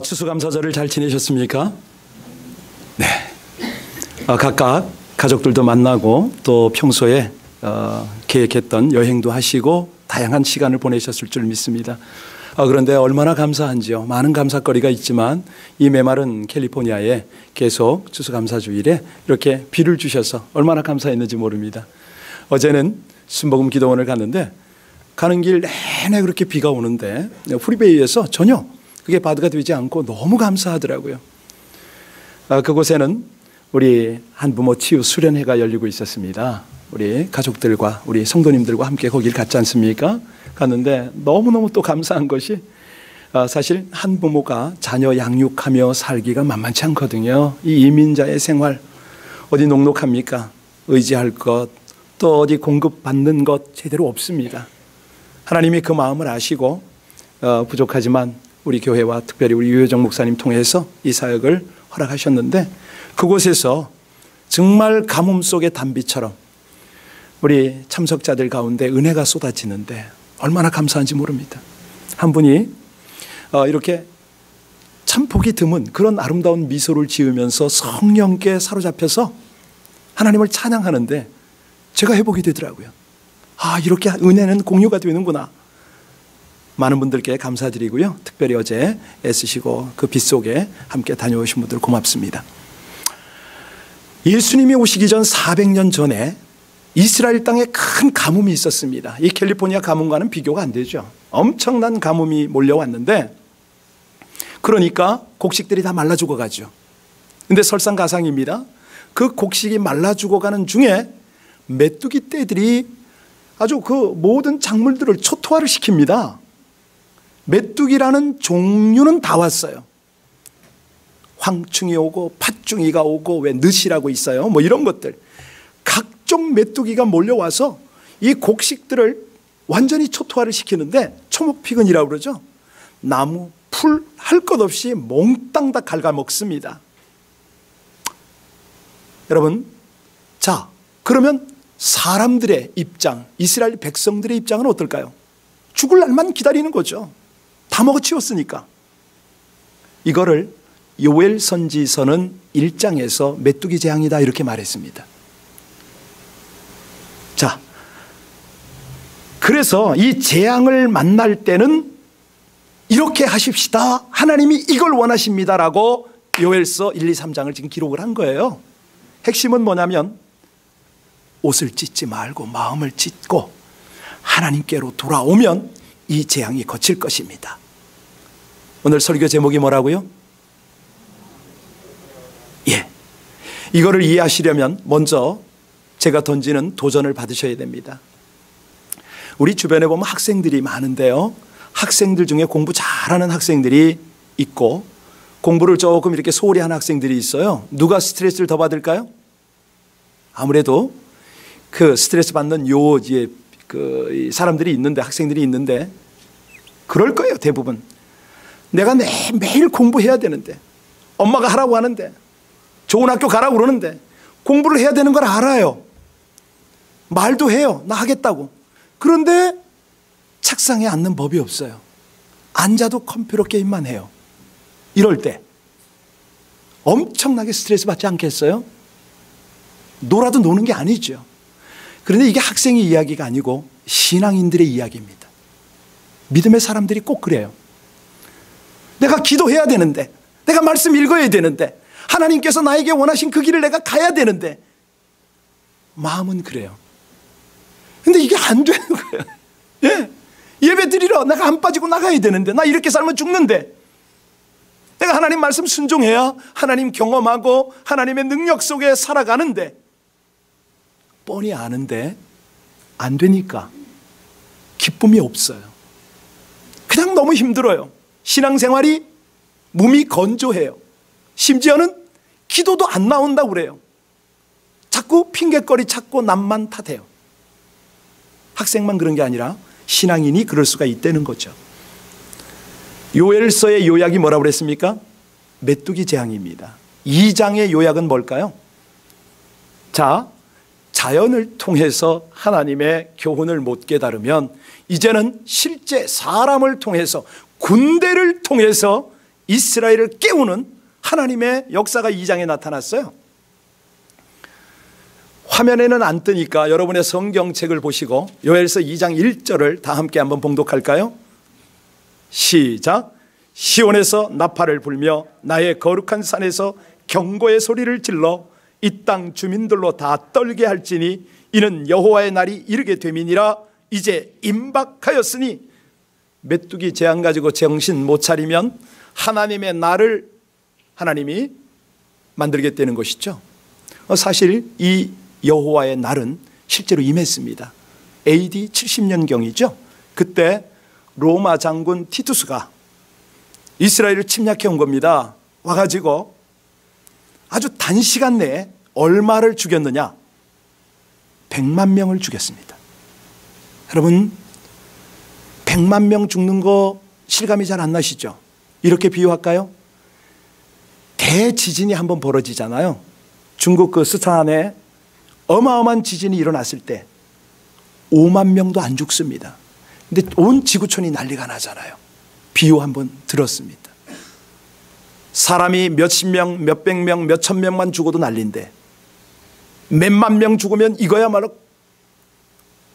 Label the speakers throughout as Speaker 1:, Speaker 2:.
Speaker 1: 추수감사절을 잘 지내셨습니까? 네. 각각 가족들도 만나고 또 평소에 계획했던 여행도 하시고 다양한 시간을 보내셨을 줄 믿습니다. 그런데 얼마나 감사한지요. 많은 감사거리가 있지만 이 메마른 캘리포니아에 계속 추수감사주일에 이렇게 비를 주셔서 얼마나 감사했는지 모릅니다. 어제는 순복음 기도원을 갔는데 가는 길 내내 그렇게 비가 오는데 프리베이에서 전혀 그게 바드가 되지 않고 너무 감사하더라고요. 그곳에는 우리 한부모 치유 수련회가 열리고 있었습니다. 우리 가족들과 우리 성도님들과 함께 거길 갔지 않습니까? 갔는데 너무너무 또 감사한 것이 사실 한부모가 자녀 양육하며 살기가 만만치 않거든요. 이 이민자의 생활 어디 녹록합니까? 의지할 것 또 어디 공급받는 것 제대로 없습니다. 하나님이 그 마음을 아시고 부족하지만 우리 교회와 특별히 우리 유효정 목사님 통해서 이 사역을 허락하셨는데 그곳에서 정말 가뭄 속의 단비처럼 우리 참석자들 가운데 은혜가 쏟아지는데 얼마나 감사한지 모릅니다. 한 분이 이렇게 참 보기 드문 그런 아름다운 미소를 지으면서 성령께 사로잡혀서 하나님을 찬양하는데 제가 해보게 되더라고요. 이렇게 은혜는 공유가 되는구나. 많은 분들께 감사드리고요. 특별히 어제 애쓰시고 그 빛 속에 함께 다녀오신 분들 고맙습니다. 예수님이 오시기 전 400년 전에 이스라엘 땅에 큰 가뭄이 있었습니다. 이 캘리포니아 가뭄과는 비교가 안 되죠. 엄청난 가뭄이 몰려왔는데 그러니까 곡식들이 다 말라 죽어가죠. 근데 설상가상입니다. 그 곡식이 말라 죽어가는 중에 메뚜기 떼들이 아주 그 모든 작물들을 초토화를 시킵니다. 메뚜기라는 종류는 다 왔어요. 황충이 오고 팥중이가 오고 왜 늦이라고 있어요. 뭐 이런 것들. 각종 메뚜기가 몰려와서 이 곡식들을 완전히 초토화를 시키는데 초목피근이라고 그러죠. 나무, 풀 할 것 없이 몽땅 다 갉아먹습니다. 여러분, 자 그러면 사람들의 입장, 이스라엘 백성들의 입장은 어떨까요? 죽을 날만 기다리는 거죠. 다 먹어치웠으니까. 이거를 요엘 선지서는 1장에서 메뚜기 재앙이다 이렇게 말했습니다. 자, 그래서 이 재앙을 만날 때는 이렇게 하십시다. 하나님이 이걸 원하십니다라고 요엘서 1, 2, 3장을 지금 기록을 한 거예요. 핵심은 뭐냐면 옷을 찢지 말고 마음을 찢고 하나님께로 돌아오면 이 재앙이 거칠 것입니다. 오늘 설교 제목이 뭐라고요? 이거를 이해하시려면 먼저 제가 던지는 도전을 받으셔야 됩니다. 우리 주변에 보면 학생들이 많은데요. 학생들 중에 공부 잘하는 학생들이 있고 공부를 조금 이렇게 소홀히 하는 학생들이 있어요. 누가 스트레스를 더 받을까요? 아무래도 그 스트레스 받는 그 사람들이 있는데 학생들이 있는데 그럴 거예요. 대부분. 내가 매일 공부해야 되는데 엄마가 하라고 하는데 좋은 학교 가라고 그러는데 공부를 해야 되는 걸 알아요. 말도 해요. 나 하겠다고. 그런데 책상에 앉는 법이 없어요. 앉아도 컴퓨터 게임만 해요. 이럴 때 엄청나게 스트레스 받지 않겠어요? 놀아도 노는 게 아니죠. 그런데 이게 학생의 이야기가 아니고 신앙인들의 이야기입니다. 믿음의 사람들이 꼭 그래요. 내가 기도해야 되는데 내가 말씀 읽어야 되는데 하나님께서 나에게 원하신 그 길을 내가 가야 되는데 마음은 그래요. 근데 이게 안 되는 거예요. 예배 드리러 내가 안 빠지고 나가야 되는데 나 이렇게 살면 죽는데 내가 하나님 말씀 순종해야 하나님 경험하고 하나님의 능력 속에 살아가는데 뻔히 아는데 안 되니까 기쁨이 없어요. 그냥 너무 힘들어요. 신앙생활이 몸이 건조해요. 심지어는 기도도 안 나온다고 그래요. 자꾸 핑계거리 찾고 남만 탓해요. 학생만 그런 게 아니라 신앙인이 그럴 수가 있다는 거죠. 요엘서의 요약이 뭐라고 그랬습니까? 메뚜기 재앙입니다. 2장의 요약은 뭘까요? 자, 자연을 통해서 하나님의 교훈을 못 깨달으면 이제는 실제 사람을 통해서 군대를 통해서 이스라엘을 깨우는 하나님의 역사가 2장에 나타났어요. 화면에는 안 뜨니까 여러분의 성경책을 보시고 요엘서 2장 1절을 다 함께 한번 봉독할까요? 시작. 시온에서 나팔을 불며 나의 거룩한 산에서 경고의 소리를 질러 이 땅 주민들로 다 떨게 할지니 이는 여호와의 날이 이르게 됨이니라. 이제 임박하였으니, 메뚜기 재앙 가지고 정신 못 차리면 하나님의 날을 하나님이 만들겠다는 것이죠. 사실 이 여호와의 날은 실제로 임했습니다. AD 70년경이죠. 그때 로마 장군 티투스가 이스라엘을 침략해 온 겁니다. 와가지고 아주 단시간 내에 얼마를 죽였느냐? 100만 명을 죽였습니다. 여러분, 100만 명 죽는 거 실감이 잘 안 나시죠? 이렇게 비유할까요? 대지진이 한번 벌어지잖아요. 중국 그 스탄에 어마어마한 지진이 일어났을 때 5만 명도 안 죽습니다. 근데 온 지구촌이 난리가 나잖아요. 비유 한번 들었습니다. 사람이 몇십 명, 몇백 명, 몇천 명만 죽어도 난리인데 몇만 명 죽으면 이거야말로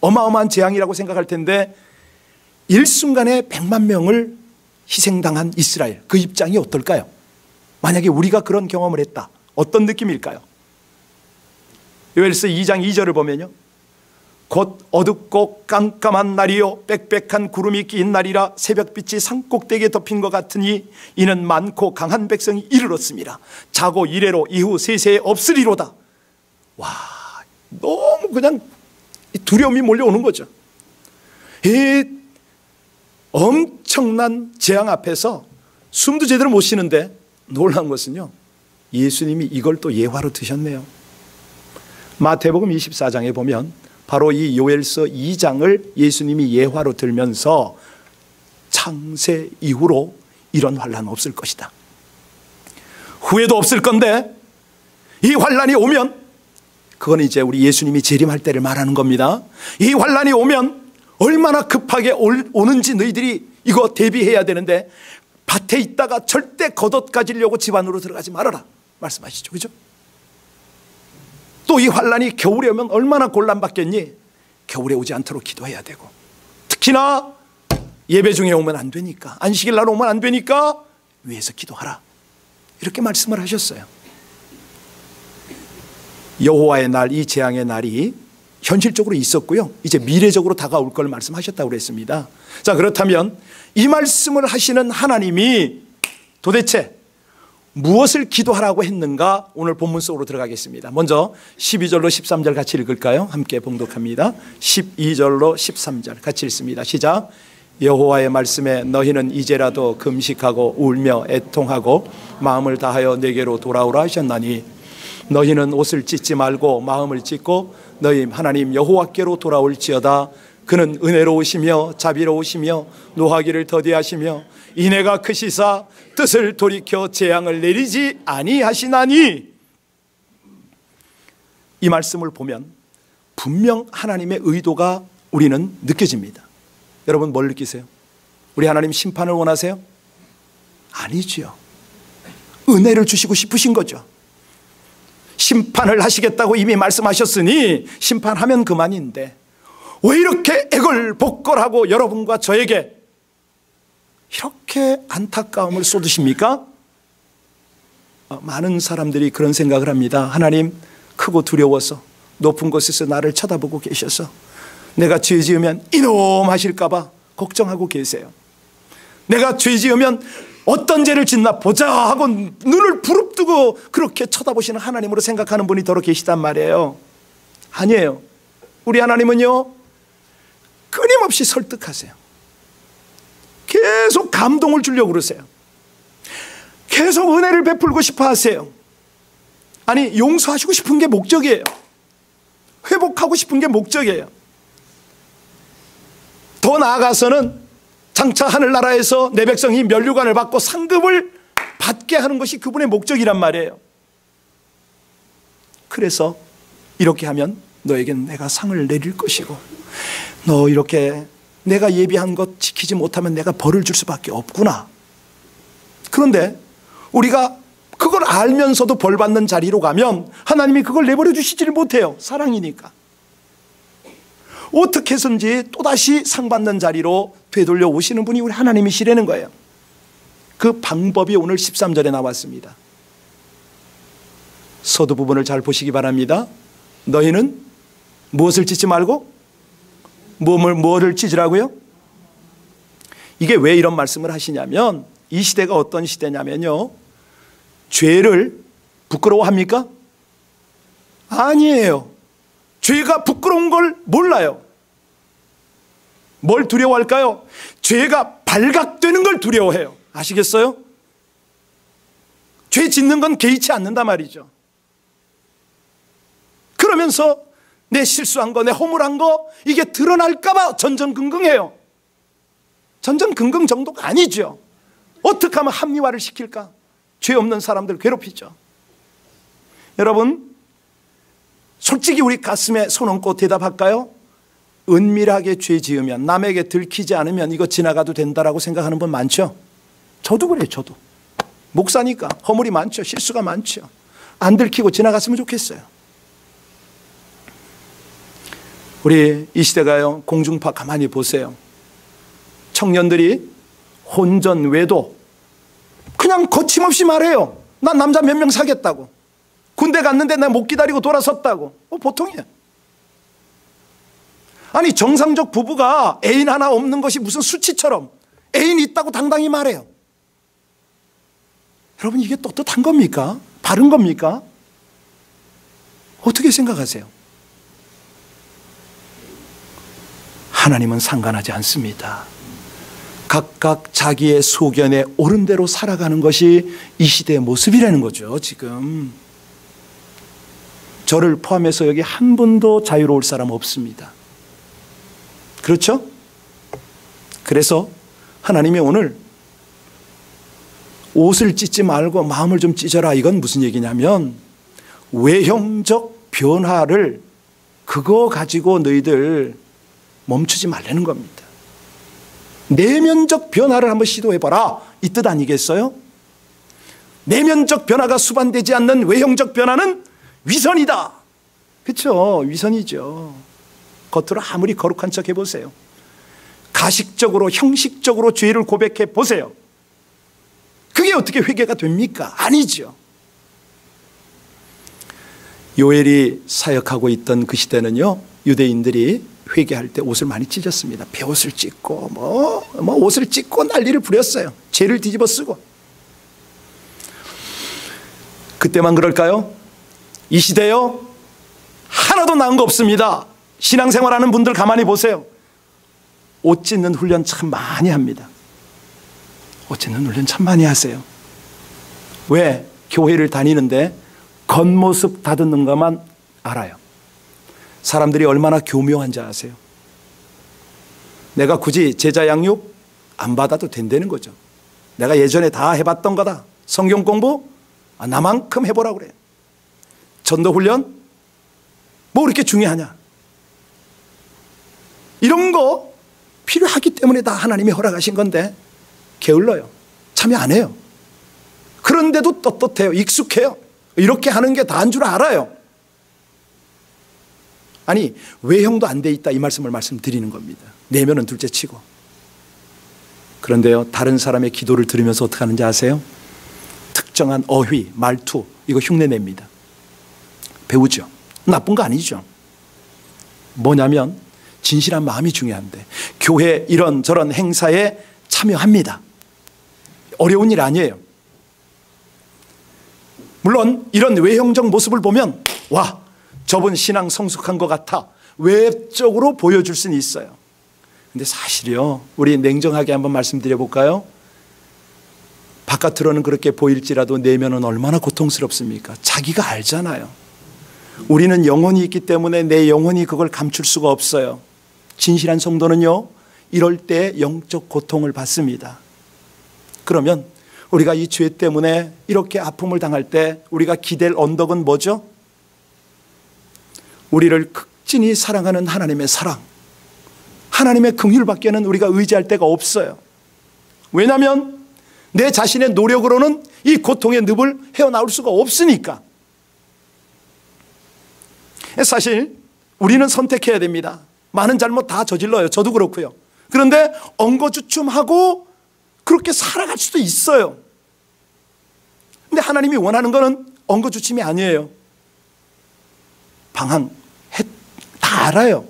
Speaker 1: 어마어마한 재앙이라고 생각할 텐데 일순간에 100만 명을 희생당한 이스라엘, 그 입장이 어떨까요? 만약에 우리가 그런 경험을 했다, 어떤 느낌일까요? 요엘서 2장 2절을 보면요, 곧 어둡고 깜깜한 날이요 빽빽한 구름이 낀 날이라 새벽빛이 산꼭대기에 덮인 것 같으니 이는 많고 강한 백성이 이르렀습니다. 자고 이래로 이후 세세에 없으리로다. 와, 너무 그냥 두려움이 몰려오는 거죠. 이 엄청난 재앙 앞에서 숨도 제대로 못 쉬는데 놀라운 것은요, 예수님이 이걸 또 예화로 드셨네요. 마태복음 24장에 보면 바로 이 요엘서 2장을 예수님이 예화로 들면서 창세 이후로 이런 환란 없을 것이다, 후회도 없을 건데 이 환란이 오면, 그건 이제 우리 예수님이 재림할 때를 말하는 겁니다. 이 환란이 오면 얼마나 급하게 오는지 너희들이 이거 대비해야 되는데 밭에 있다가 절대 겉옷 가지려고 집 안으로 들어가지 말아라 말씀하시죠. 그죠? 또 이 환란이 겨울에 오면 얼마나 곤란받겠니? 겨울에 오지 않도록 기도해야 되고, 특히나 예배 중에 오면 안 되니까, 안식일 날 오면 안 되니까 위에서 기도하라, 이렇게 말씀을 하셨어요. 여호와의 날, 이 재앙의 날이 현실적으로 있었고요, 이제 미래적으로 다가올 걸 말씀하셨다고 그랬습니다. 자, 그렇다면 이 말씀을 하시는 하나님이 도대체 무엇을 기도하라고 했는가? 오늘 본문 속으로 들어가겠습니다. 먼저 12절로 13절 같이 읽을까요? 함께 봉독합니다. 12절로 13절 같이 읽습니다. 시작. 여호와의 말씀에 너희는 이제라도 금식하고 울며 애통하고 마음을 다하여 내게로 돌아오라 하셨나니 너희는 옷을 찢지 말고 마음을 찢고 너희 하나님 여호와께로 돌아올지어다. 그는 은혜로우시며 자비로우시며 노하기를 더디하시며 인애가 크시사 뜻을 돌이켜 재앙을 내리지 아니하시나니. 이 말씀을 보면 분명 하나님의 의도가 우리는 느껴집니다. 여러분, 뭘 느끼세요? 우리 하나님 심판을 원하세요? 아니지요. 은혜를 주시고 싶으신 거죠. 심판을 하시겠다고 이미 말씀하셨으니 심판하면 그만인데 왜 이렇게 애걸복걸하고 여러분과 저에게 이렇게 안타까움을 쏟으십니까? 많은 사람들이 그런 생각을 합니다. 하나님, 크고 두려워서 높은 곳에서 나를 쳐다보고 계셔서 내가 죄 지으면 이놈 하실까 봐 걱정하고 계세요. 내가 죄 지으면 어떤 죄를 짓나 보자 하고 눈을 부릅뜨고 그렇게 쳐다보시는 하나님으로 생각하는 분이 더러 계시단 말이에요. 아니에요. 우리 하나님은요, 끊임없이 설득하세요. 계속 감동을 주려고 그러세요. 계속 은혜를 베풀고 싶어 하세요. 아니, 용서하시고 싶은 게 목적이에요. 회복하고 싶은 게 목적이에요. 더 나아가서는 장차 하늘나라에서 내 백성이 면류관을 받고 상급을 받게 하는 것이 그분의 목적이란 말이에요. 그래서 이렇게 하면 너에겐 내가 상을 내릴 것이고, 너 이렇게 내가 예비한 것 지키지 못하면 내가 벌을 줄 수밖에 없구나. 그런데 우리가 그걸 알면서도 벌 받는 자리로 가면 하나님이 그걸 내버려 주시지를 못해요. 사랑이니까. 어떻게 해서든지 또다시 상 받는 자리로 되돌려 오시는 분이 우리 하나님이시라는 거예요. 그 방법이 오늘 13절에 나왔습니다. 서두 부분을 잘 보시기 바랍니다. 너희는 무엇을 찢지 말고 뭐를 찢으라고요? 이게 왜 이런 말씀을 하시냐면, 이 시대가 어떤 시대냐면요, 죄를 부끄러워합니까? 아니에요. 죄가 부끄러운 걸 몰라요. 뭘 두려워할까요? 죄가 발각되는 걸 두려워해요. 아시겠어요? 죄 짓는 건 개의치 않는단 말이죠. 그러면서 내 실수한 거, 내 허물한 거, 이게 드러날까 봐 전전긍긍해요. 전전긍긍 정도가 아니죠. 어떻게 하면 합리화를 시킬까? 죄 없는 사람들 괴롭히죠. 여러분, 솔직히 우리 가슴에 손 얹고 대답할까요? 은밀하게 죄 지으면, 남에게 들키지 않으면 이거 지나가도 된다라고 생각하는 분 많죠? 저도 그래요. 저도 목사니까 허물이 많죠. 실수가 많죠. 안 들키고 지나갔으면 좋겠어요. 우리 이 시대가요, 공중파 가만히 보세요. 청년들이 혼전, 외도 그냥 거침없이 말해요. 난 남자 몇 명 사귀었다고. 군대 갔는데 나 못 기다리고 돌아섰다고. 보통이에요. 아니, 정상적 부부가 애인 하나 없는 것이 무슨 수치처럼 애인 있다고 당당히 말해요. 여러분, 이게 떳떳한 겁니까? 바른 겁니까? 어떻게 생각하세요? 하나님은 상관하지 않습니다. 각각 자기의 소견에 옳은 대로 살아가는 것이 이 시대의 모습이라는 거죠. 지금 저를 포함해서 여기 한 분도 자유로울 사람 없습니다. 그렇죠? 그래서 하나님이 오늘 옷을 찢지 말고 마음을 좀 찢어라, 이건 무슨 얘기냐면, 외형적 변화를 그거 가지고 너희들 멈추지 말라는 겁니다. 내면적 변화를 한번 시도해봐라, 이 뜻 아니겠어요? 내면적 변화가 수반되지 않는 외형적 변화는 위선이다. 그렇죠? 위선이죠. 겉으로 아무리 거룩한 척 해보세요. 가식적으로, 형식적으로 죄를 고백해 보세요. 그게 어떻게 회개가 됩니까? 아니죠. 요엘이 사역하고 있던 그 시대는요, 유대인들이 회개할 때 옷을 많이 찢었습니다. 베옷을 찢고 옷을 찢고 난리를 부렸어요. 죄를 뒤집어 쓰고. 그때만 그럴까요? 이 시대요, 하나도 나은 거 없습니다. 신앙생활하는 분들 가만히 보세요. 옷 찢는 훈련 참 많이 합니다. 옷 찢는 훈련 참 많이 하세요. 왜? 교회를 다니는데 겉모습 다듬는 것만 알아요. 사람들이 얼마나 교묘한지 아세요? 내가 굳이 제자 양육 안 받아도 된다는 거죠. 내가 예전에 다 해봤던 거다. 성경 공부 나만큼 해보라고 그래요. 전도 훈련 뭐 그렇게 중요하냐. 이런 거 필요하기 때문에 다 하나님이 허락하신 건데 게을러요. 참여 안 해요. 그런데도 떳떳해요. 익숙해요. 이렇게 하는 게 다인 줄 알아요. 아니, 외형도 안 돼 있다, 이 말씀을 말씀드리는 겁니다. 내면은 둘째치고. 그런데요, 다른 사람의 기도를 들으면서 어떻게 하는지 아세요? 특정한 어휘, 말투, 이거 흉내냅니다. 배우죠. 나쁜 거 아니죠. 뭐냐면 진실한 마음이 중요한데, 교회 이런저런 행사에 참여합니다. 어려운 일 아니에요. 물론 이런 외형적 모습을 보면 와, 저분 신앙 성숙한 것 같아, 외적으로 보여줄 수는 있어요. 근데 사실이요, 우리 냉정하게 한번 말씀드려 볼까요? 바깥으로는 그렇게 보일지라도 내면은 얼마나 고통스럽습니까? 자기가 알잖아요. 우리는 영혼이 있기 때문에 내 영혼이 그걸 감출 수가 없어요. 진실한 성도는요, 이럴 때 영적 고통을 받습니다. 그러면 우리가 이 죄 때문에 이렇게 아픔을 당할 때 우리가 기댈 언덕은 뭐죠? 우리를 극진히 사랑하는 하나님의 사랑, 하나님의 긍휼밖에는 우리가 의지할 데가 없어요. 왜냐하면 내 자신의 노력으로는 이 고통의 늪을 헤어나올 수가 없으니까. 사실 우리는 선택해야 됩니다. 많은 잘못 다 저질러요. 저도 그렇고요. 그런데 엉거주춤하고 그렇게 살아갈 수도 있어요. 근데 하나님이 원하는 거는 엉거주춤이 아니에요. 다 알아요.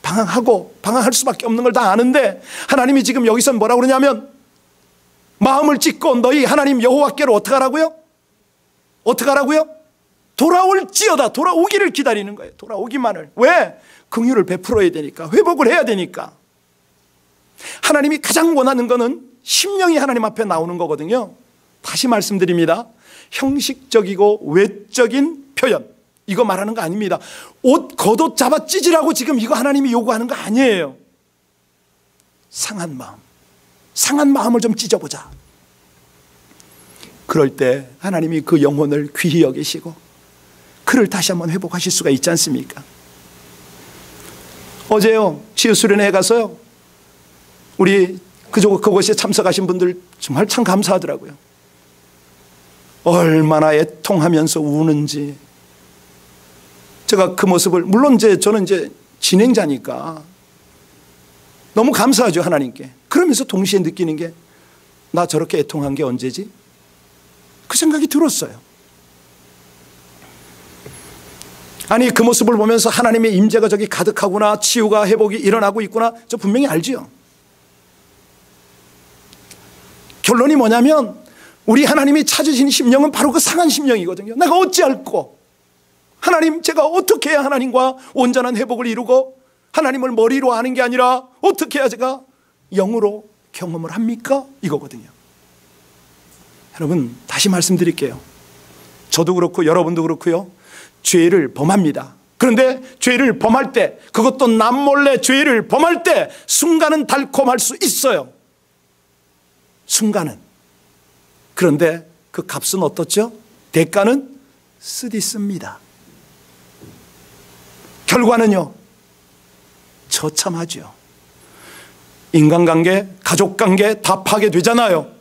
Speaker 1: 방황할 수밖에 없는 걸 다 아는데 하나님이 지금 여기서 뭐라고 그러냐면 마음을 찢고 너희 하나님 여호와께로 어떻게 하라고요? 어떻게 하라고요? 돌아올지어다. 돌아오기를 기다리는 거예요. 돌아오기만을. 왜? 긍휼을 베풀어야 되니까. 회복을 해야 되니까. 하나님이 가장 원하는 거는 심령이 하나님 앞에 나오는 거거든요. 다시 말씀드립니다. 형식적이고 외적인 표현, 이거 말하는 거 아닙니다. 옷 겉옷 잡아 찢으라고 지금 이거 하나님이 요구하는 거 아니에요. 상한 마음을 좀 찢어보자. 그럴 때 하나님이 그 영혼을 귀히 여기시고 그를 다시 한번 회복하실 수가 있지 않습니까? 어제요, 치유수련회에 가서요, 우리 그곳에 참석하신 분들 정말 참 감사하더라고요. 얼마나 애통하면서 우는지. 제가 그 모습을, 물론 저는 진행자니까 너무 감사하죠, 하나님께. 그러면서 동시에 느끼는 게, 나 저렇게 애통한 게 언제지? 그 생각이 들었어요. 아니, 그 모습을 보면서 하나님의 임재가 저기 가득하구나, 치유가 회복이 일어나고 있구나, 저 분명히 알지요. 결론이 뭐냐면 우리 하나님이 찾으신 심령은 바로 그 상한 심령이거든요. 내가 어찌할꼬, 하나님, 제가 어떻게 해야 하나님과 온전한 회복을 이루고 하나님을 머리로 아는 게 아니라 어떻게 해야 제가 영으로 경험을 합니까? 이거거든요. 여러분, 다시 말씀드릴게요. 저도 그렇고 여러분도 그렇고요, 죄를 범합니다. 그런데 죄를 범할 때, 그것도 남몰래 죄를 범할 때 순간은 달콤할 수 있어요. 순간은. 그런데 그 값은 어떻죠? 대가는 쓰디씁니다. 결과는요, 처참하죠. 인간관계, 가족관계 다 파괴되잖아요.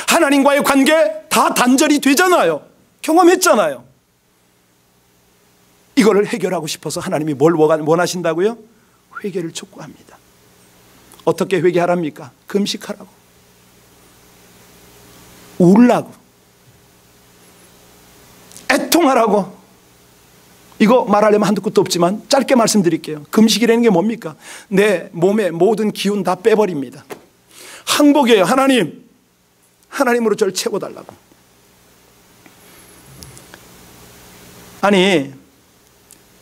Speaker 1: 하나님과의 관계 다 단절이 되잖아요. 경험했잖아요. 이거를 해결하고 싶어서 하나님이 뭘 원하신다고요? 회개를 촉구합니다. 어떻게 회개하랍니까? 금식하라고, 울라고, 애통하라고. 이거 말하려면 한두 끝도 없지만 짧게 말씀드릴게요. 금식이라는 게 뭡니까? 내 몸의 모든 기운 다 빼버립니다. 항복이에요. 하나님으로 저를 채워달라고. 아니,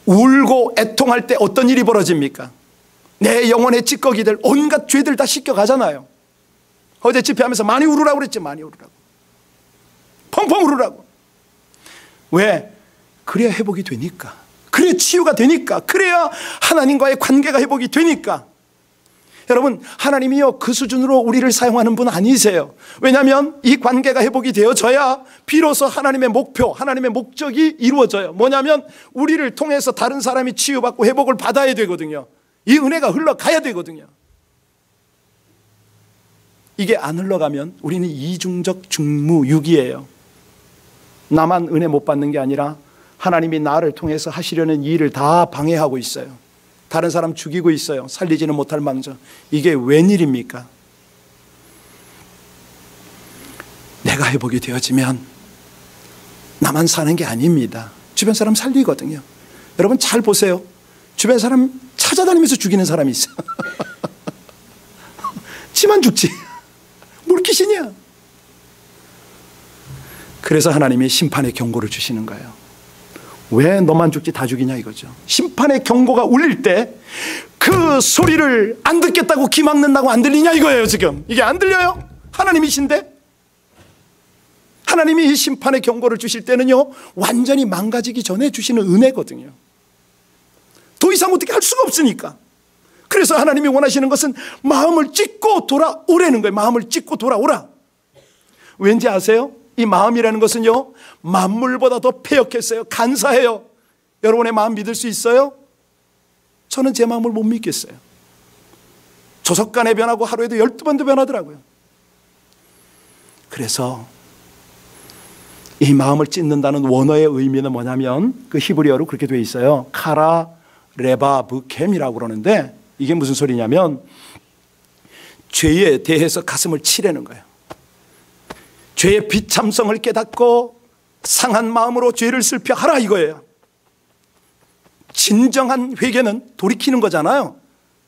Speaker 1: 울고 애통할 때 어떤 일이 벌어집니까? 내 영혼의 찌꺼기들, 온갖 죄들 다 씻겨가잖아요. 어제 집회하면서 많이 울으라고 그랬지. 많이 울으라고, 펑펑 울으라고. 왜? 그래야 회복이 되니까. 그래야 치유가 되니까. 그래야 하나님과의 관계가 회복이 되니까. 여러분, 하나님이요, 그 수준으로 우리를 사용하는 분 아니세요. 왜냐하면 이 관계가 회복이 되어져야 비로소 하나님의 목표, 하나님의 목적이 이루어져요. 뭐냐면 우리를 통해서 다른 사람이 치유받고 회복을 받아야 되거든요. 이 은혜가 흘러가야 되거든요. 이게 안 흘러가면 우리는 이중적 중무육이에요. 나만 은혜 못 받는 게 아니라 하나님이 나를 통해서 하시려는 일을 다 방해하고 있어요. 다른 사람 죽이고 있어요. 살리지는 못할 망정. 이게 웬일입니까? 내가 회복이 되어지면 나만 사는 게 아닙니다. 주변 사람 살리거든요. 여러분 잘 보세요. 주변 사람 찾아다니면서 죽이는 사람이 있어. 지만 죽지. 뭘 귀신이야. 그래서 하나님이 심판의 경고를 주시는 거예요. 왜 너만 죽지 다 죽이냐 이거죠. 심판의 경고가 울릴 때 그 소리를 안 듣겠다고 귀 막는다고 안 들리냐 이거예요. 지금 이게 안 들려요? 하나님이신데. 하나님이 이 심판의 경고를 주실 때는요, 완전히 망가지기 전에 주시는 은혜거든요. 더 이상 어떻게 할 수가 없으니까. 그래서 하나님이 원하시는 것은 마음을 찢고 돌아오라는 거예요. 마음을 찢고 돌아오라. 왠지 아세요? 이 마음이라는 것은요, 만물보다 더 패역했어요. 간사해요. 여러분의 마음 믿을 수 있어요? 저는 제 마음을 못 믿겠어요. 조석간에 변하고 하루에도 12번도 변하더라고요. 그래서 이 마음을 찢는다는 원어의 의미는 뭐냐면 그 히브리어로 그렇게 되어 있어요. 카라 레바브켐이라고 그러는데 이게 무슨 소리냐면 죄에 대해서 가슴을 치려는 거예요. 죄의 비참성을 깨닫고 상한 마음으로 죄를 슬퍼하라 이거예요. 진정한 회개는 돌이키는 거잖아요.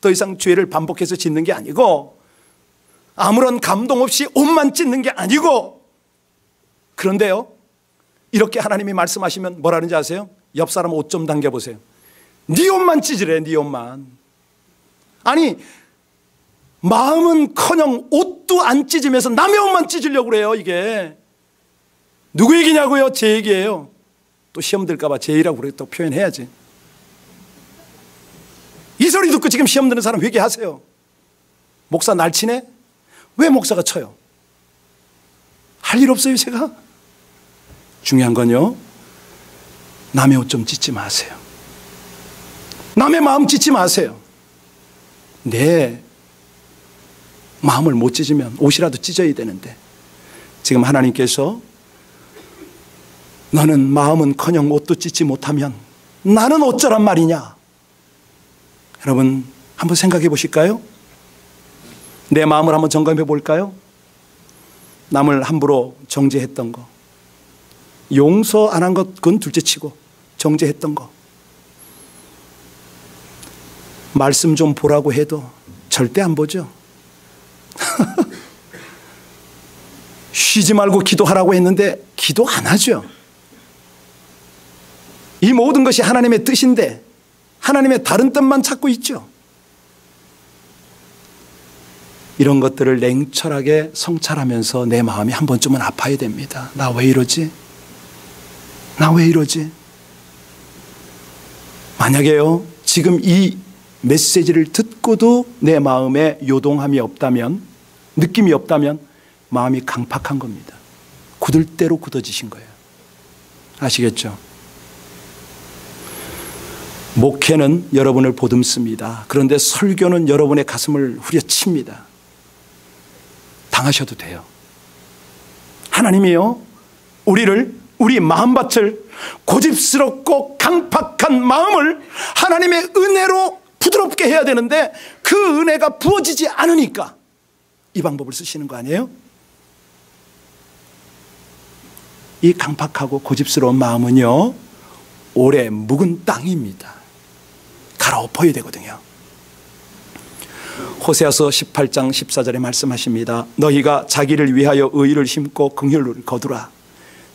Speaker 1: 더 이상 죄를 반복해서 짓는 게 아니고 아무런 감동 없이 옷만 찢는 게 아니고. 그런데요, 이렇게 하나님이 말씀하시면 뭐라는지 아세요? 옆 사람 옷 좀 당겨보세요. 네 옷만 찢으래, 네 옷만. 아니, 마음은커녕 옷도 안 찢으면서 남의 옷만 찢으려고 그래요. 이게 누구 얘기냐고요? 제 얘기예요. 또 시험 들까 봐 제 얘기라고 그래 또 표현해야지. 이 소리 듣고 지금 시험 드는 사람 회개하세요. 목사 날치네? 왜 목사가 쳐요? 할 일 없어요 제가? 중요한 건요, 남의 옷 좀 찢지 마세요. 남의 마음 찢지 마세요. 내 마음을 못 찢으면 옷이라도 찢어야 되는데 지금 하나님께서 너는 마음은커녕 옷도 찢지 못하면 나는 어쩌란 말이냐. 여러분 한번 생각해 보실까요? 내 마음을 한번 점검해 볼까요? 남을 함부로 정죄했던 거, 용서 안 한 것 그건 둘째치고 정죄했던 거, 말씀 좀 보라고 해도 절대 안 보죠. 쉬지 말고 기도하라고 했는데 기도 안 하죠. 이 모든 것이 하나님의 뜻인데 하나님의 다른 뜻만 찾고 있죠. 이런 것들을 냉철하게 성찰하면서 내 마음이 한 번쯤은 아파야 됩니다. 나 왜 이러지? 나 왜 이러지? 만약에요, 지금 이 메시지를 듣고도 내 마음에 요동함이 없다면, 느낌이 없다면 마음이 강팍한 겁니다. 굳을 대로 굳어지신 거예요. 아시겠죠? 목회는 여러분을 보듬습니다. 그런데 설교는 여러분의 가슴을 후려칩니다. 당하셔도 돼요. 하나님이요, 우리 마음밭을, 고집스럽고 강팍한 마음을 하나님의 은혜로 부드럽게 해야 되는데 그 은혜가 부어지지 않으니까 이 방법을 쓰시는 거 아니에요? 이 강팍하고 고집스러운 마음은요, 오래 묵은 땅입니다. 갈아엎어야 되거든요. 호세아서 18장 14절에 말씀하십니다. 너희가 자기를 위하여 의를 심고 긍휼을 거두라.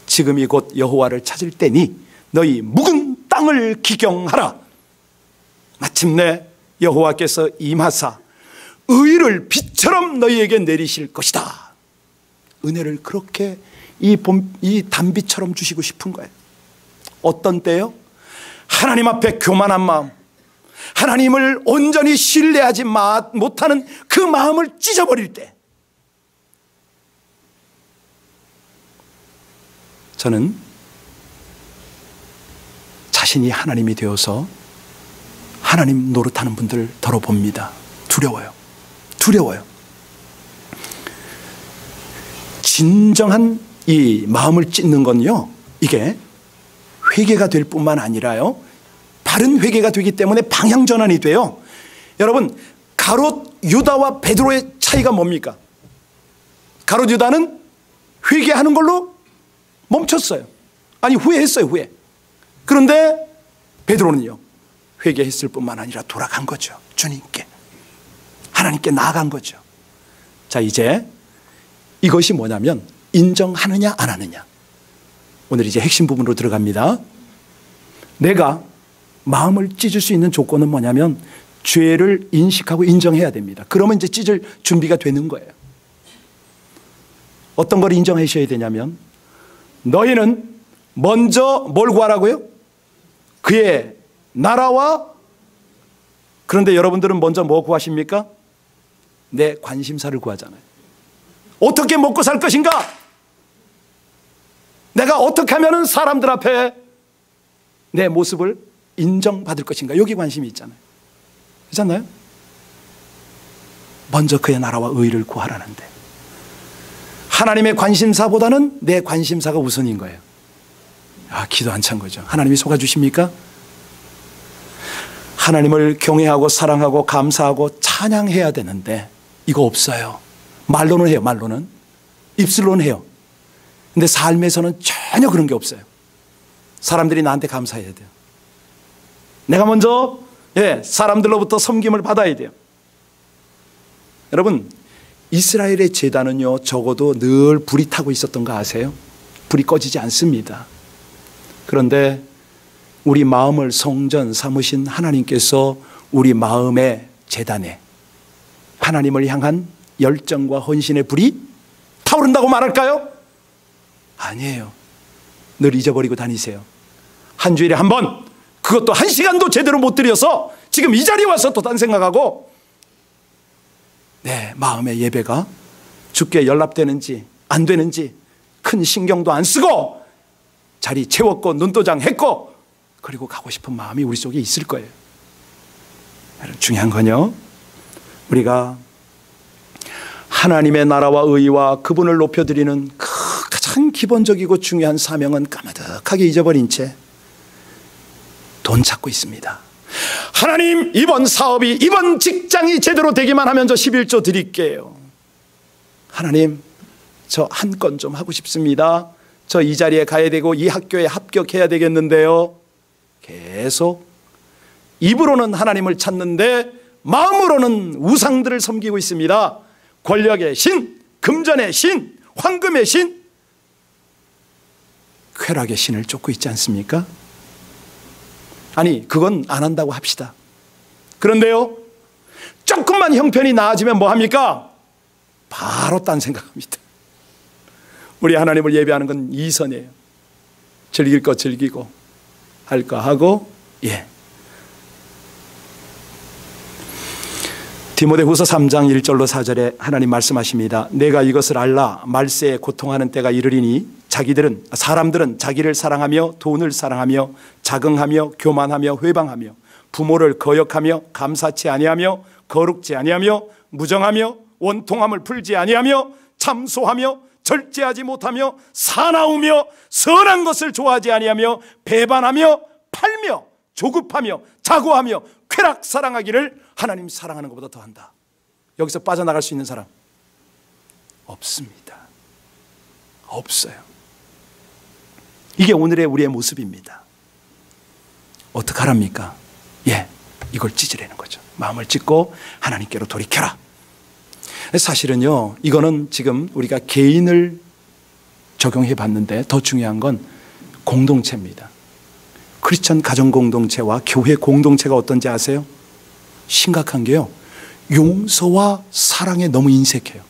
Speaker 1: 지금이 곧 여호와를 찾을 때니 너희 묵은 땅을 기경하라. 마침내 여호와께서 임하사 의를 비처럼 너희에게 내리실 것이다. 은혜를 그렇게 이 단비처럼 주시고 싶은 거예요. 어떤 때요? 하나님 앞에 교만한 마음, 하나님을 온전히 신뢰하지 못하는 그 마음을 찢어버릴 때, 저는 자신이 하나님이 되어서 하나님 노릇하는 분들을 덜어봅니다. 두려워요. 두려워요. 진정한 이 마음을 찢는 건요, 이게 회개가 될 뿐만 아니라요, 바른 회개가 되기 때문에 방향 전환이 돼요. 여러분, 가롯 유다와 베드로의 차이가 뭡니까? 가롯 유다는 회개하는 걸로 멈췄어요. 아니, 후회했어요. 후회. 그런데 베드로는요, 회개했을 뿐만 아니라 돌아간 거죠. 주님께, 하나님께 나아간 거죠. 자, 이제 이것이 뭐냐면 인정하느냐 안 하느냐. 오늘 이제 핵심 부분으로 들어갑니다. 내가 마음을 찢을 수 있는 조건은 뭐냐면 죄를 인식하고 인정해야 됩니다. 그러면 이제 찢을 준비가 되는 거예요. 어떤 걸 인정하셔야 되냐면, 너희는 먼저 뭘 구하라고요? 그의 나라와. 그런데 여러분들은 먼저 뭐 구하십니까? 내 관심사를 구하잖아요. 어떻게 먹고 살 것인가? 내가 어떻게 하면 사람들 앞에 내 모습을 인정받을 것인가? 여기 관심이 있잖아요. 그렇지 않나요? 먼저 그의 나라와 의를 구하라는데, 하나님의 관심사보다는 내 관심사가 우선인 거예요. 기도 안 찬 거죠. 하나님이 속아주십니까? 하나님을 경외하고 사랑하고 감사하고 찬양해야 되는데 이거 없어요. 말로는 해요. 말로는. 입술로는 해요. 근데 삶에서는 전혀 그런 게 없어요. 사람들이 나한테 감사해야 돼요. 내가 먼저 사람들로부터 섬김을 받아야 돼요. 여러분, 이스라엘의 제단은요, 적어도 늘 불이 타고 있었던 거 아세요? 불이 꺼지지 않습니다. 그런데 우리 마음을 성전 삼으신 하나님께서 우리 마음의 제단에 하나님을 향한 열정과 헌신의 불이 타오른다고 말할까요? 아니에요. 늘 잊어버리고 다니세요. 한 주일에 한 번, 그것도 1시간도 제대로 못 드려서 지금 이 자리에 와서 또 딴 생각하고 내 마음의 예배가 주께 연락되는지 안 되는지 큰 신경도 안 쓰고 자리 채웠고 눈도장 했고 그리고 가고 싶은 마음이 우리 속에 있을 거예요. 중요한 건요, 우리가 하나님의 나라와 의와 그분을 높여드리는 가장 기본적이고 중요한 사명은 까마득하게 잊어버린 채 돈 찾고 있습니다. 하나님, 이번 사업이, 이번 직장이 제대로 되기만 하면 저 11조 드릴게요. 하나님, 저 한 건 좀 하고 싶습니다. 저 이 자리에 가야 되고 이 학교에 합격해야 되겠는데요. 계속 입으로는 하나님을 찾는데 마음으로는 우상들을 섬기고 있습니다. 권력의 신, 금전의 신, 황금의 신, 쾌락의 신을 쫓고 있지 않습니까? 아니, 그건 안 한다고 합시다. 그런데요, 조금만 형편이 나아지면 뭐 합니까? 바로 딴 생각합니다. 우리 하나님을 예배하는 건 이선이에요. 즐길 거 즐기고 할 거 하고. 디모데후서 3장 1절로 4절에 하나님 말씀하십니다. 내가 이것을 알라. 말세에 고통하는 때가 이르리니 사람들은 자기를 사랑하며 돈을 사랑하며 자긍하며 교만하며 회방하며 부모를 거역하며 감사치 아니하며 거룩지 아니하며 무정하며 원통함을 풀지 아니하며 참소하며 절제하지 못하며 사나우며 선한 것을 좋아하지 아니하며 배반하며 팔며 조급하며 자고하며 쾌락 사랑하기를 하나님 사랑하는 것보다 더한다. 여기서 빠져나갈 수 있는 사람 없습니다. 없어요. 이게 오늘의 우리의 모습입니다. 어떡하랍니까? 이걸 찢으려는 거죠. 마음을 찢고 하나님께로 돌이켜라. 사실은요, 이거는 지금 우리가 개인을 적용해 봤는데 더 중요한 건 공동체입니다. 크리스천 가정 공동체와 교회 공동체가 어떤지 아세요? 심각한 게요, 용서와 사랑에 너무 인색해요.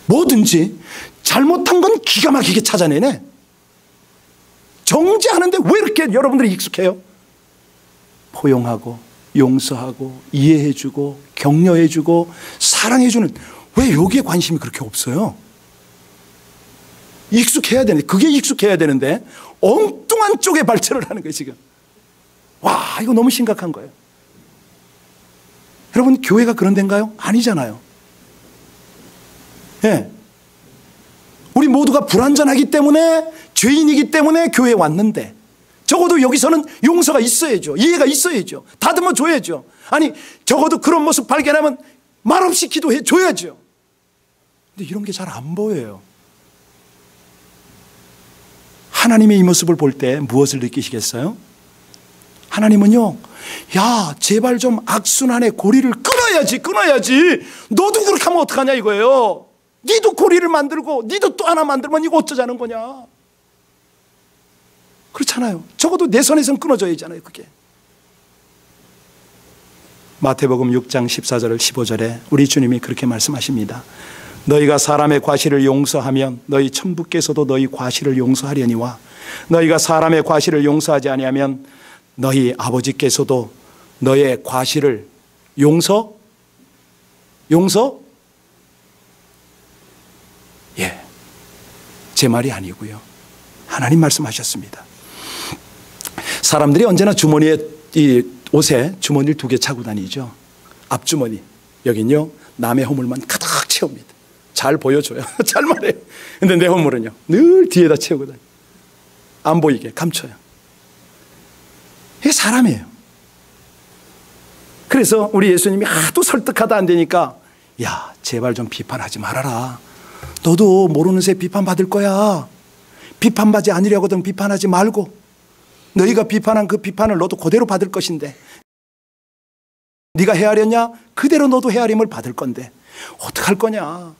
Speaker 1: 뭐든지 잘못한 건 기가 막히게 찾아내네. 정죄하는데 왜 이렇게 여러분들이 익숙해요? 포용하고 용서하고 이해해주고 격려해주고 사랑해주는, 왜 여기에 관심이 그렇게 없어요? 익숙해야 되는데, 그게 익숙해야 되는데 엉뚱한 쪽에 발전을 하는 거예요 지금. 와, 이거 너무 심각한 거예요. 여러분, 교회가 그런 데인가요? 아니잖아요. 우리 모두가 불완전하기 때문에, 죄인이기 때문에 교회에 왔는데 적어도 여기서는 용서가 있어야죠. 이해가 있어야죠. 다듬어 줘야죠. 아니, 적어도 그런 모습 발견하면 말없이 기도해 줘야죠. 근데 이런 게 잘 안 보여요. 하나님의 이 모습을 볼 때 무엇을 느끼시겠어요? 하나님은요, 야, 제발 좀 악순환의 고리를 끊어야지. 너도 그렇게 하면 어떡하냐 이거예요. 니도 고리를 만들고 니도 또 하나 만들면 이거 어쩌자는 거냐. 그렇잖아요. 적어도 내 손에선 끊어져야잖아요 그게. 마태복음 6장 14절 15절에 우리 주님이 그렇게 말씀하십니다. 너희가 사람의 과실을 용서하면 너희 천부께서도 너희 과실을 용서하려니와 너희가 사람의 과실을 용서하지 아니하면 너희 아버지께서도 너의 과실을 용서? 제 말이 아니고요, 하나님 말씀하셨습니다. 사람들이 언제나 주머니에, 이 옷에 주머니를 2개 차고 다니죠. 앞주머니, 여긴요 남의 허물만 가득 채웁니다. 잘 보여줘요. 잘 말해요. 근데 내 허물은요, 늘 뒤에다 채우고 다녀요. 안 보이게 감춰요. 이게 사람이에요. 그래서 우리 예수님이 하도 설득하다 안 되니까, 야, 제발 좀 비판하지 말아라. 너도 모르는 새 비판받을 거야. 비판받지 않으려거든 비판하지 말고, 너희가 비판한 그 비판을 너도 그대로 받을 것인데, 네가 헤아렸냐? 그대로 너도 헤아림을 받을 건데 어떡할 거냐?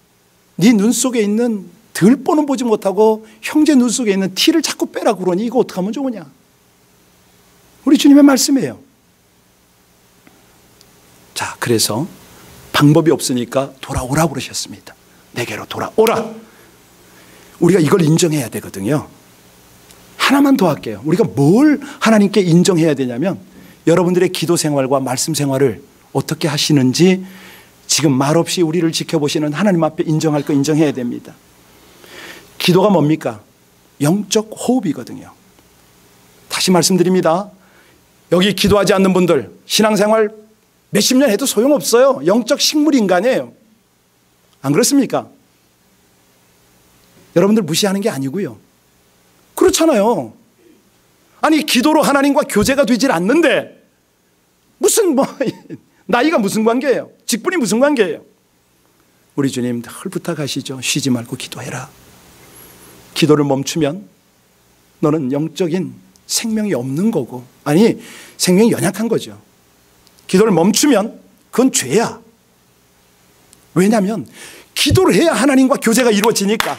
Speaker 1: 네 눈 속에 있는 들보는 보지 못하고 형제 눈 속에 있는 티를 자꾸 빼라고 그러니 이거 어떡하면 좋으냐? 우리 주님의 말씀이에요. 자, 그래서 방법이 없으니까 돌아오라고 그러셨습니다. 내게로 돌아오라. 우리가 이걸 인정해야 되거든요. 하나만 더 할게요. 우리가 뭘 하나님께 인정해야 되냐면, 여러분들의 기도 생활과 말씀 생활을 어떻게 하시는지 지금 말없이 우리를 지켜보시는 하나님 앞에 인정할 거 인정해야 됩니다. 기도가 뭡니까? 영적 호흡이거든요. 다시 말씀드립니다. 여기 기도하지 않는 분들 신앙생활 몇십 년 해도 소용없어요. 영적 식물 인간이에요. 안 그렇습니까? 여러분들 무시하는 게 아니고요. 그렇잖아요. 아니, 기도로 하나님과 교제가 되질 않는데 무슨 나이가 무슨 관계예요? 직분이 무슨 관계예요? 우리 주님 늘 부탁하시죠. 쉬지 말고 기도해라. 기도를 멈추면 너는 영적인 생명이 없는 거고, 아니, 생명이 연약한 거죠. 기도를 멈추면 그건 죄야. 왜냐하면 기도를 해야 하나님과 교제가 이루어지니까.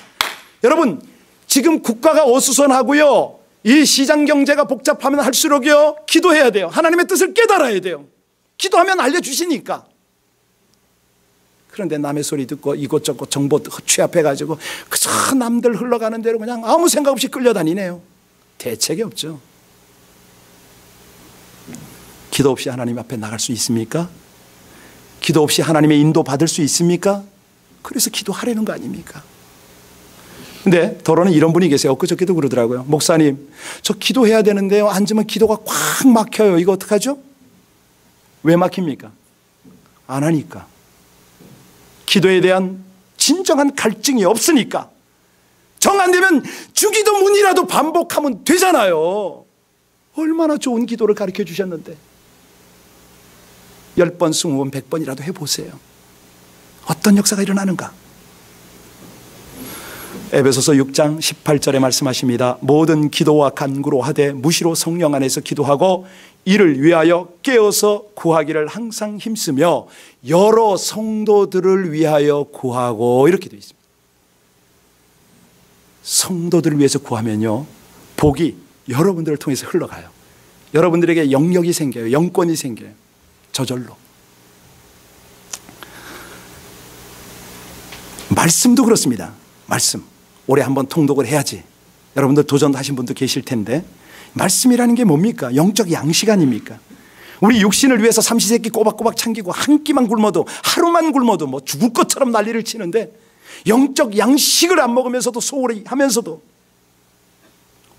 Speaker 1: 여러분, 지금 국가가 어수선하고요, 이 시장 경제가 복잡하면 할수록요, 기도해야 돼요. 하나님의 뜻을 깨달아야 돼요. 기도하면 알려주시니까. 그런데 남의 소리 듣고 이곳저곳 정보 취합해가지고 그저 남들 흘러가는 대로 그냥 아무 생각 없이 끌려다니네요. 대책이 없죠. 기도 없이 하나님 앞에 나갈 수 있습니까? 기도 없이 하나님의 인도 받을 수 있습니까? 그래서 기도하려는 거 아닙니까? 근데 더러는 이런 분이 계세요. 엊그저께도 그러더라고요. 목사님, 저 기도해야 되는데요, 앉으면 기도가 꽉 막혀요. 이거 어떡하죠? 왜 막힙니까? 안 하니까. 기도에 대한 진정한 갈증이 없으니까. 정 안 되면 주기도 문이라도 반복하면 되잖아요. 얼마나 좋은 기도를 가르쳐 주셨는데 10번, 20번, 100번이라도 해보세요. 어떤 역사가 일어나는가? 에베소서 6장 18절에 말씀하십니다. 모든 기도와 간구로 하되 무시로 성령 안에서 기도하고 이를 위하여 깨어서 구하기를 항상 힘쓰며 여러 성도들을 위하여 구하고, 이렇게 되어 있습니다. 성도들을 위해서 구하면요, 복이 여러분들을 통해서 흘러가요. 여러분들에게 영역이 생겨요. 영권이 생겨요. 저절로. 말씀도 그렇습니다. 말씀. 올해 한번 통독을 해야지. 여러분들 도전하신 분도 계실 텐데, 말씀이라는 게 뭡니까? 영적 양식 아닙니까? 우리 육신을 위해서 삼시세끼 꼬박꼬박 챙기고 한 끼만 굶어도, 하루만 굶어도 뭐 죽을 것처럼 난리를 치는데, 영적 양식을 안 먹으면서도 소홀히 하면서도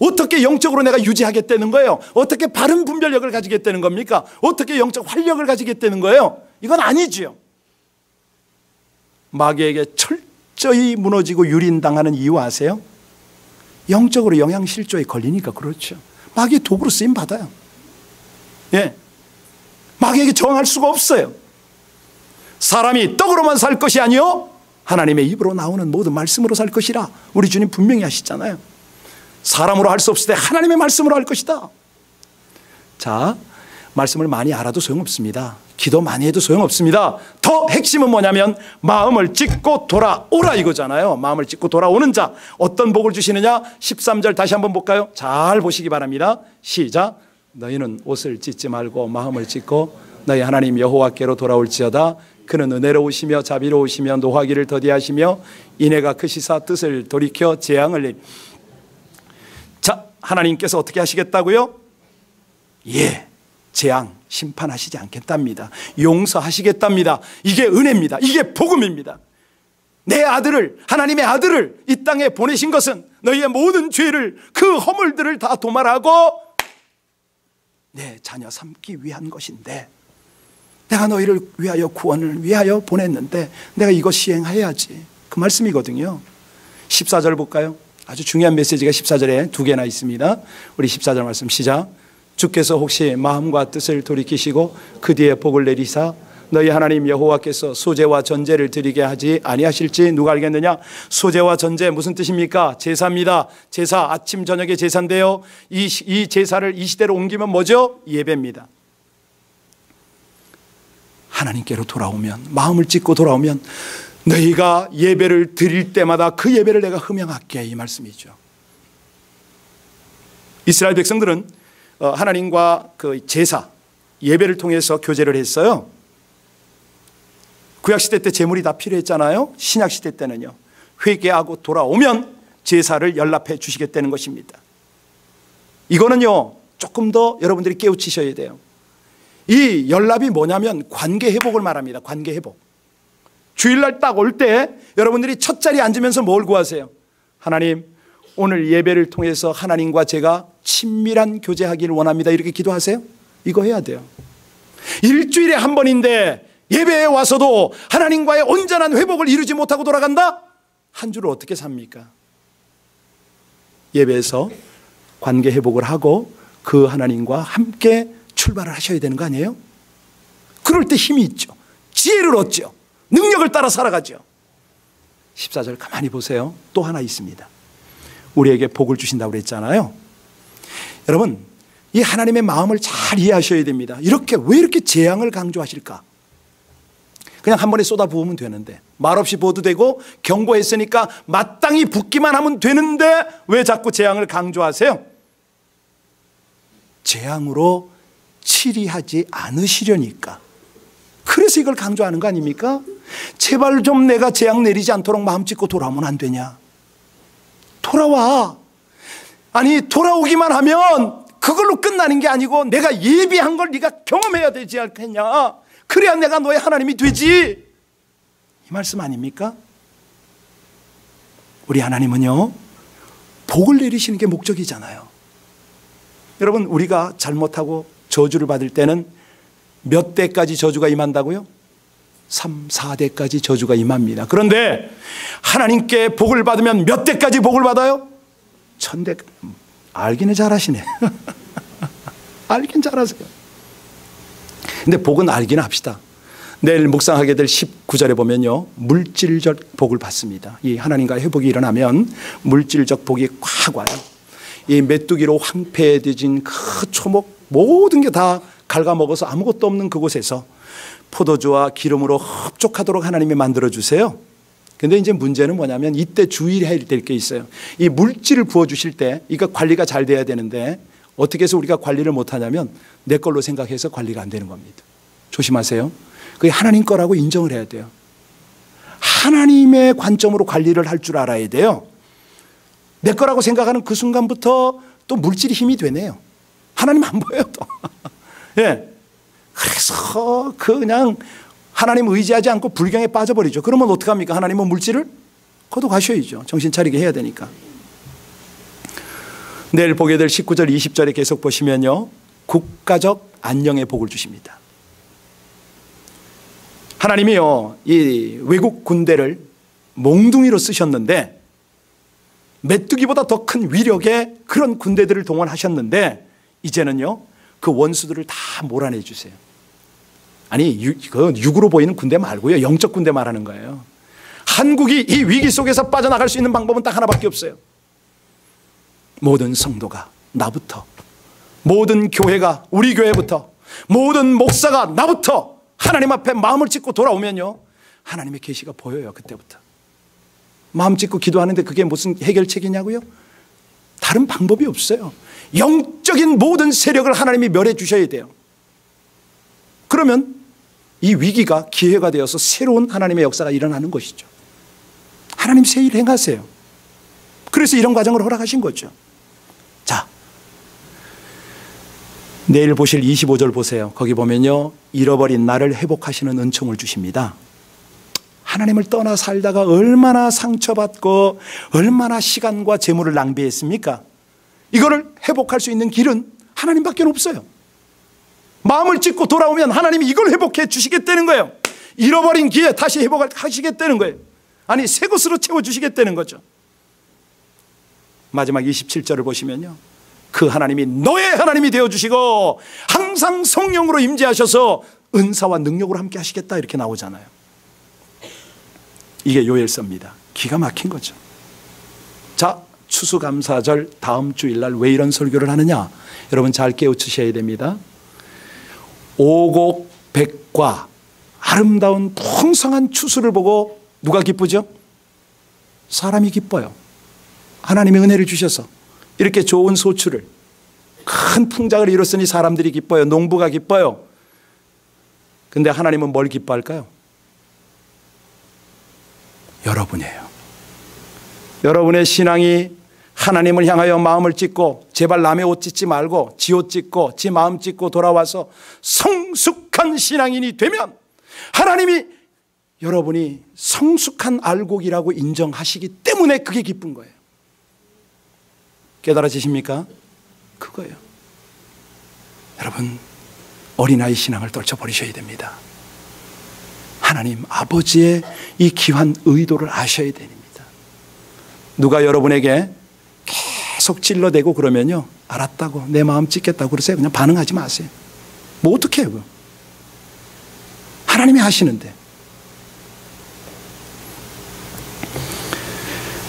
Speaker 1: 어떻게 영적으로 내가 유지하겠다는 거예요? 어떻게 바른 분별력을 가지겠다는 겁니까? 어떻게 영적 활력을 가지겠다는 거예요? 이건 아니지요. 마귀에게 철저히 무너지고 유린당하는 이유 아세요? 영적으로 영양실조에 걸리니까 그렇죠. 마귀의 도구로 쓰임 받아요. 예, 마귀에게 저항할 수가 없어요. 사람이 떡으로만 살 것이 아니요 하나님의 입으로 나오는 모든 말씀으로 살 것이라 우리 주님 분명히 하시잖아요. 사람으로 할 수 없을 때 하나님의 말씀으로 할 것이다. 자, 말씀을 많이 알아도 소용없습니다. 기도 많이 해도 소용없습니다. 더 핵심은 뭐냐면 마음을 찢고 돌아오라 이거잖아요. 마음을 찢고 돌아오는 자, 어떤 복을 주시느냐? 13절 다시 한번 볼까요? 잘 보시기 바랍니다. 시작. 너희는 옷을 찢지 말고 마음을 찢고 너희 하나님 여호와께로 돌아올지어다. 그는 은혜로우시며 자비로우시며 노하기를 더디하시며 인애가 크시사 뜻을 돌이켜 재앙을. 자, 하나님께서 어떻게 하시겠다고요? 예, 재앙 심판하시지 않겠답니다. 용서하시겠답니다. 이게 은혜입니다. 이게 복음입니다. 내 아들을, 하나님의 아들을 이 땅에 보내신 것은 너희의 모든 죄를, 그 허물들을 다 도말하고 내 자녀 삼기 위한 것인데, 내가 너희를 위하여 구원을 위하여 보냈는데 내가 이거 시행해야지. 그 말씀이거든요. 14절 볼까요? 아주 중요한 메시지가 14절에 두 개나 있습니다. 우리 14절 말씀 시작. 주께서 혹시 마음과 뜻을 돌이키시고 그 뒤에 복을 내리사 너희 하나님 여호와께서 소제와 전제를 드리게 하지 아니하실지 누가 알겠느냐? 소제와 전제 무슨 뜻입니까? 제사입니다. 제사, 아침 저녁의 제사인데요, 이 제사를 이 시대로 옮기면 뭐죠? 예배입니다. 하나님께로 돌아오면, 마음을 찢고 돌아오면 너희가 예배를 드릴 때마다 그 예배를 내가 흠양할게, 이 말씀이죠. 이스라엘 백성들은 하나님과 그 제사, 예배를 통해서 교제를 했어요. 구약시대 때 제물이 다 필요했잖아요. 신약시대 때는요, 회개하고 돌아오면 제사를 연락해 주시겠다는 것입니다. 이거는요 조금 더 여러분들이 깨우치셔야 돼요. 이 연락이 뭐냐면 관계 회복을 말합니다. 관계 회복. 주일날 딱 올 때 여러분들이 첫 자리에 앉으면서 뭘 구하세요? 하나님, 오늘 예배를 통해서 하나님과 제가 친밀한 교제하기를 원합니다. 이렇게 기도하세요. 이거 해야 돼요. 일주일에 한 번인데 예배에 와서도 하나님과의 온전한 회복을 이루지 못하고 돌아간다? 한 주를 어떻게 삽니까? 예배에서 관계 회복을 하고 그 하나님과 함께 출발을 하셔야 되는 거 아니에요? 그럴 때 힘이 있죠. 지혜를 얻죠. 능력을 따라 살아가죠. 14절 가만히 보세요. 또 하나 있습니다. 우리에게 복을 주신다고 그랬잖아요. 여러분, 이 하나님의 마음을 잘 이해하셔야 됩니다. 왜 이렇게 재앙을 강조하실까? 그냥 한 번에 쏟아 부으면 되는데, 말없이 부어도 되고 경고했으니까 마땅히 붓기만 하면 되는데 왜 자꾸 재앙을 강조하세요? 재앙으로 치리하지 않으시려니까. 그래서 이걸 강조하는 거 아닙니까? 제발 좀 내가 재앙 내리지 않도록 마음 찢고 돌아오면 안 되냐? 돌아와. 아니, 돌아오기만 하면 그걸로 끝나는 게 아니고 내가 예비한 걸 네가 경험해야 되지 않겠냐? 그래야 내가 너의 하나님이 되지. 이 말씀 아닙니까? 우리 하나님은요, 복을 내리시는 게 목적이잖아요. 여러분, 우리가 잘못하고 저주를 받을 때는 몇 대까지 저주가 임한다고요? 3, 4대까지 저주가 임합니다. 그런데 하나님께 복을 받으면 몇 대까지 복을 받아요? 1000대. 알기는 잘하시네. 알긴 잘하세요. 근데 복은 알기는 합시다. 내일 묵상하게 될 19절에 보면요, 물질적 복을 받습니다. 이 하나님과의 회복이 일어나면 물질적 복이 확 와요. 이 메뚜기로 황폐해진 그 초목 모든 게 다 갉아먹어서 아무것도 없는 그곳에서 포도주와 기름으로 흡족하도록 하나님이 만들어주세요. 근데 이제 문제는 뭐냐면 이때 주의해야 될 게 있어요. 이 물질을 부어주실 때 이거 관리가 잘 돼야 되는데 어떻게 해서 우리가 관리를 못하냐면 내 걸로 생각해서 관리가 안 되는 겁니다. 조심하세요. 그게 하나님 거라고 인정을 해야 돼요. 하나님의 관점으로 관리를 할 줄 알아야 돼요. 내 거라고 생각하는 그 순간부터 또 물질이 힘이 되네요. 하나님 안 보여요 또. 예. 그래서 그냥 하나님 의지하지 않고 불경에 빠져버리죠. 그러면 어떡합니까? 하나님은 물질을 거둬 가셔야죠. 정신 차리게 해야 되니까. 내일 보게 될 19절 20절에 계속 보시면요, 국가적 안녕의 복을 주십니다. 하나님이요, 이 외국 군대를 몽둥이로 쓰셨는데 메뚜기보다 더 큰 위력의 그런 군대들을 동원하셨는데 이제는요, 그 원수들을 다 몰아내 주세요. 아니, 육으로 보이는 군대 말고요, 영적 군대 말하는 거예요. 한국이 이 위기 속에서 빠져나갈 수 있는 방법은 딱 하나밖에 없어요. 모든 성도가 나부터, 모든 교회가 우리 교회부터, 모든 목사가 나부터 하나님 앞에 마음을 찢고 돌아오면요, 하나님의 계시가 보여요. 그때부터 마음 찢고 기도하는데 그게 무슨 해결책이냐고요? 다른 방법이 없어요. 영적인 모든 세력을 하나님이 멸해 주셔야 돼요. 그러면 이 위기가 기회가 되어서 새로운 하나님의 역사가 일어나는 것이죠. 하나님 새 일 행하세요. 그래서 이런 과정을 허락하신 거죠. 자, 내일 보실 25절 보세요. 거기 보면요, 잃어버린 나를 회복하시는 은총을 주십니다. 하나님을 떠나 살다가 얼마나 상처받고 얼마나 시간과 재물을 낭비했습니까? 이거를 회복할 수 있는 길은 하나님밖에 없어요. 마음을 찢고 돌아오면 하나님이 이걸 회복해 주시겠다는 거예요. 잃어버린 기회 다시 회복하시겠다는 거예요. 아니 새 것으로 채워주시겠다는 거죠. 마지막 27절을 보시면요, 그 하나님이 너의 하나님이 되어주시고 항상 성령으로 임재하셔서 은사와 능력으로 함께 하시겠다 이렇게 나오잖아요. 이게 요엘서입니다. 기가 막힌 거죠. 자, 추수감사절 다음 주일날 왜 이런 설교를 하느냐, 여러분 잘 깨우치셔야 됩니다. 오곡백과 아름다운 풍성한 추수를 보고 누가 기쁘죠? 사람이 기뻐요. 하나님의 은혜를 주셔서 이렇게 좋은 소출을, 큰 풍작을 이뤘으니 사람들이 기뻐요. 농부가 기뻐요. 근데 하나님은 뭘 기뻐할까요? 여러분이에요. 여러분의 신앙이 하나님을 향하여 마음을 찢고, 제발 남의 옷 찢지 말고 지 옷 찢고 지 마음 찢고 돌아와서 성숙한 신앙인이 되면 하나님이 여러분이 성숙한 알곡이라고 인정하시기 때문에 그게 기쁜 거예요. 깨달아지십니까? 그거예요. 여러분, 어린아이 신앙을 떨쳐버리셔야 됩니다. 하나님 아버지의 이 귀한 의도를 아셔야 됩니다. 누가 여러분에게 계속 찔러대고 그러면요, 알았다고, 내 마음 찢겠다고 그러세요. 그냥 반응하지 마세요. 뭐 어떻게 해요? 하나님이 하시는데.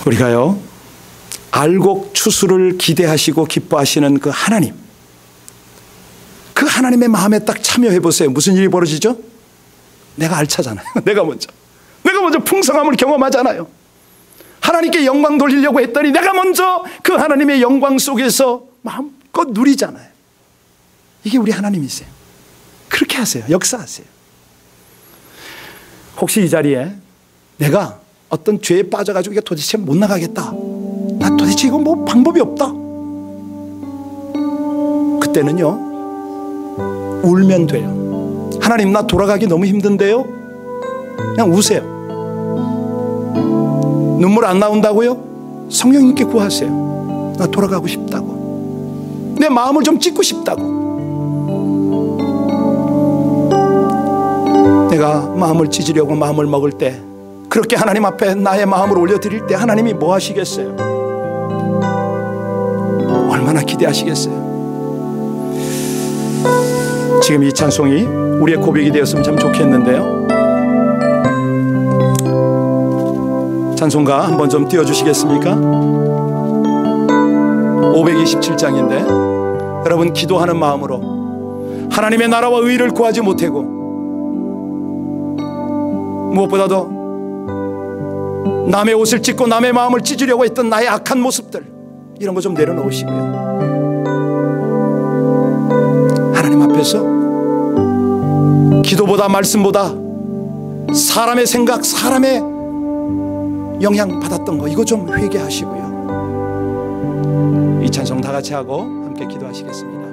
Speaker 1: 우리가요, 알곡 추수를 기대하시고 기뻐하시는 그 하나님, 그 하나님의 마음에 딱 참여해 보세요. 무슨 일이 벌어지죠? 내가 알차잖아요. 내가 먼저 풍성함을 경험하잖아요. 하나님께 영광 돌리려고 했더니 내가 먼저 그 하나님의 영광 속에서 마음껏 누리잖아요. 이게 우리 하나님이세요. 그렇게 하세요. 역사하세요. 혹시 이 자리에 내가 어떤 죄에 빠져가지고 이게 도대체 못 나가겠다, 나 도대체 이거 뭐 방법이 없다, 그때는요 울면 돼요. 하나님, 나 돌아가기 너무 힘든데요. 그냥 우세요. 눈물 안 나온다고요? 성령님께 구하세요. 나 돌아가고 싶다고, 내 마음을 좀 찢고 싶다고. 내가 마음을 찢으려고 마음을 먹을 때, 그렇게 하나님 앞에 나의 마음을 올려드릴 때 하나님이 뭐 하시겠어요? 얼마나 기대하시겠어요? 지금 이 찬송이 우리의 고백이 되었으면 참 좋겠는데요. 찬송가 한번 좀 띄워주시겠습니까? 527장인데 여러분, 기도하는 마음으로 하나님의 나라와 의를 구하지 못하고 무엇보다도 남의 옷을 찢고 남의 마음을 찢으려고 했던 나의 악한 모습들, 이런 거 좀 내려놓으시고요, 하나님 앞에서 기도보다 말씀보다 사람의 생각, 사람의 영향 받았던 거, 이거 좀 회개하시고요. 이 찬송 다 같이 하고 함께 기도하시겠습니다.